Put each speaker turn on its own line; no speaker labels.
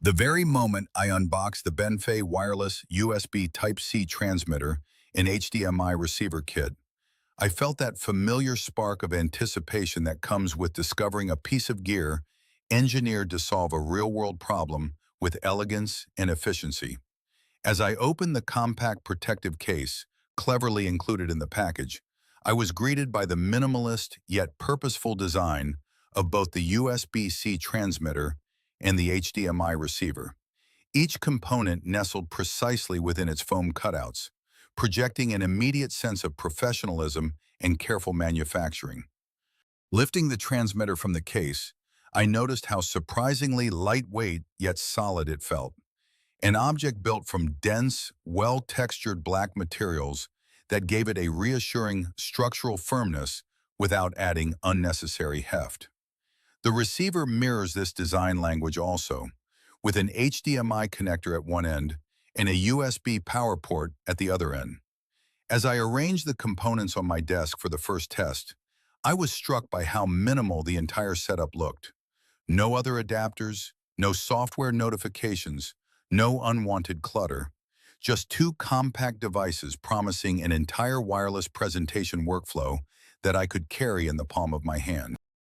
The very moment I unboxed the BENFEI wireless USB Type-C transmitter and HDMI receiver kit, I felt that familiar spark of anticipation that comes with discovering a piece of gear engineered to solve a real-world problem with elegance and efficiency. As I opened the compact protective case, cleverly included in the package, I was greeted by the minimalist yet purposeful design of both the USB-C transmitter and the HDMI receiver. Each component nestled precisely within its foam cutouts, projecting an immediate sense of professionalism and careful manufacturing. Lifting the transmitter from the case, I noticed how surprisingly lightweight yet solid it felt. An object built from dense, well-textured black materials that gave it a reassuring structural firmness without adding unnecessary heft. The receiver mirrors this design language also, with an HDMI connector at one end and a USB power port at the other end. As I arranged the components on my desk for the first test, I was struck by how minimal the entire setup looked. No other adapters, no software notifications, no unwanted clutter. Just two compact devices promising an entire wireless presentation workflow that I could carry in the palm of my hand.